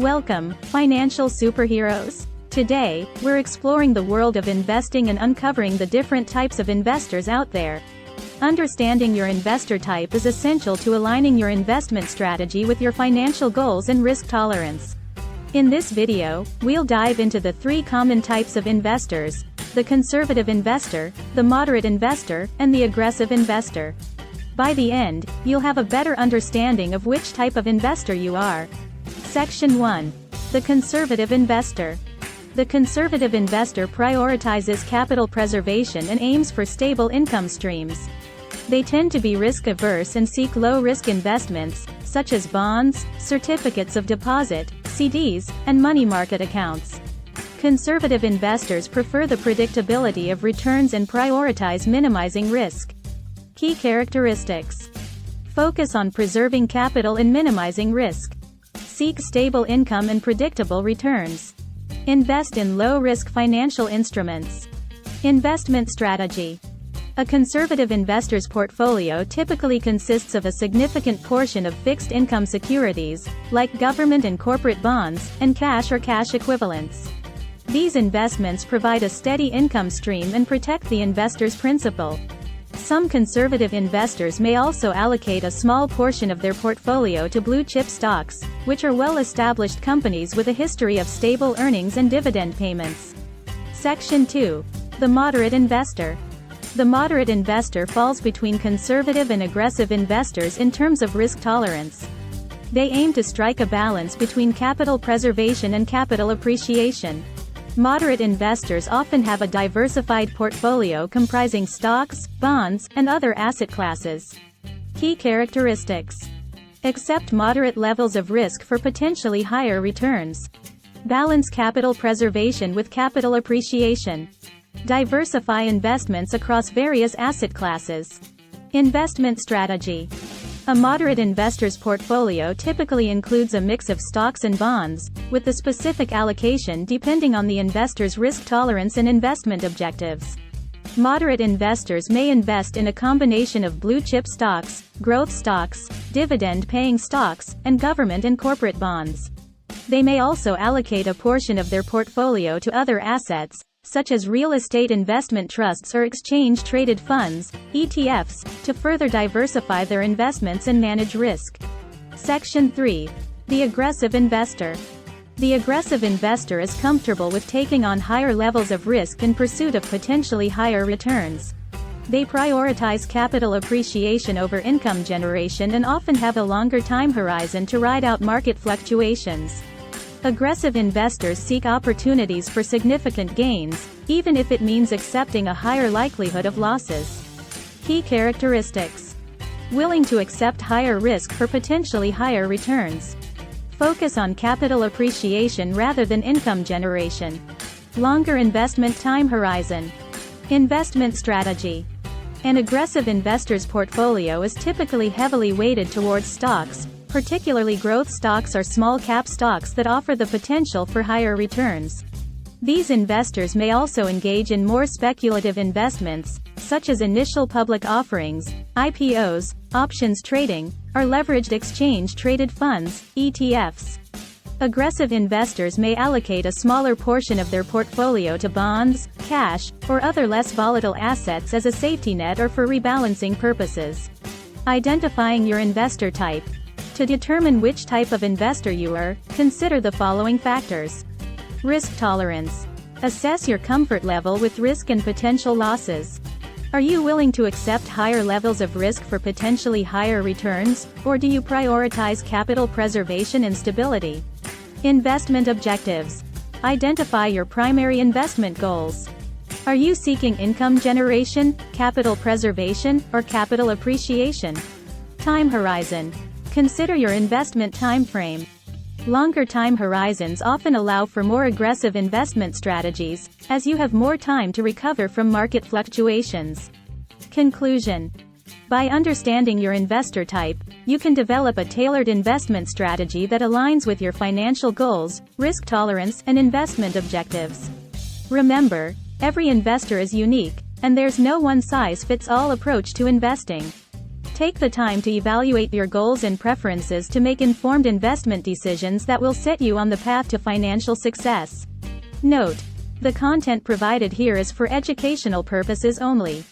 Welcome, financial superheroes. Today, we're exploring the world of investing and uncovering the different types of investors out there. Understanding your investor type is essential to aligning your investment strategy with your financial goals and risk tolerance. In this video, we'll dive into the 3 common types of investors: the conservative investor, the moderate investor, and the aggressive investor. By the end, you'll have a better understanding of which type of investor you are. Section 1. The conservative investor. The conservative investor prioritizes capital preservation and aims for stable income streams. They tend to be risk-averse and seek low-risk investments, such as bonds, certificates of deposit, CDs, and money market accounts. Conservative investors prefer the predictability of returns and prioritize minimizing risk. Key characteristics. Focus on preserving capital and minimizing risk. Seek stable income and predictable returns. Invest in low-risk financial instruments. Investment strategy. A conservative investor's portfolio typically consists of a significant portion of fixed income securities, like government and corporate bonds, and cash or cash equivalents. These investments provide a steady income stream and protect the investor's principal. Some conservative investors may also allocate a small portion of their portfolio to blue-chip stocks, which are well-established companies with a history of stable earnings and dividend payments. Section 2. The moderate investor. The moderate investor falls between conservative and aggressive investors in terms of risk tolerance. They aim to strike a balance between capital preservation and capital appreciation. Moderate investors often have a diversified portfolio comprising stocks, bonds, and other asset classes. Key characteristics. Accept moderate levels of risk for potentially higher returns. Balance capital preservation with capital appreciation. Diversify investments across various asset classes. Investment strategy. A moderate investor's portfolio typically includes a mix of stocks and bonds, with the specific allocation depending on the investor's risk tolerance and investment objectives. Moderate investors may invest in a combination of blue-chip stocks, growth stocks, dividend-paying stocks, and government and corporate bonds. They may also allocate a portion of their portfolio to other assets, such as real estate investment trusts or exchange-traded funds, ETFs, to further diversify their investments and manage risk. Section 3. The aggressive investor. The aggressive investor is comfortable with taking on higher levels of risk in pursuit of potentially higher returns. They prioritize capital appreciation over income generation and often have a longer time horizon to ride out market fluctuations. Aggressive investors seek opportunities for significant gains, even if it means accepting a higher likelihood of losses. Key characteristics. Willing to accept higher risk for potentially higher returns. Focus on capital appreciation rather than income generation. Longer investment time horizon. Investment strategy. An aggressive investor's portfolio is typically heavily weighted towards stocks, particularly growth stocks or small-cap stocks that offer the potential for higher returns. These investors may also engage in more speculative investments, such as initial public offerings, IPOs, options trading, or leveraged exchange-traded funds, ETFs. Aggressive investors may allocate a smaller portion of their portfolio to bonds, cash, or other less volatile assets as a safety net or for rebalancing purposes. Identifying your investor type. To determine which type of investor you are, consider the following factors. Risk tolerance. Assess your comfort level with risk and potential losses. Are you willing to accept higher levels of risk for potentially higher returns, or do you prioritize capital preservation and stability? Investment objectives. Identify your primary investment goals. Are you seeking income generation, capital preservation, or capital appreciation? Time horizon. Consider your investment time frame. Longer time horizons often allow for more aggressive investment strategies, as you have more time to recover from market fluctuations. Conclusion. By understanding your investor type, you can develop a tailored investment strategy that aligns with your financial goals, risk tolerance, and investment objectives. Remember, every investor is unique, and there's no one-size-fits-all approach to investing. Take the time to evaluate your goals and preferences to make informed investment decisions that will set you on the path to financial success. Note: the content provided here is for educational purposes only.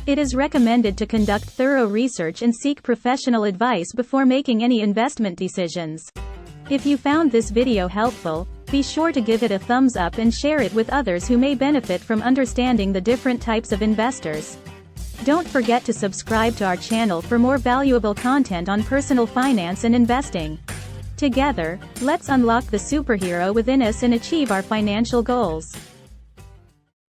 It is recommended to conduct thorough research and seek professional advice before making any investment decisions. If you found this video helpful, be sure to give it a thumbs up and share it with others who may benefit from understanding the different types of investors. Don't forget to subscribe to our channel for more valuable content on personal finance and investing. Together, let's unlock the superhero within us and achieve our financial goals.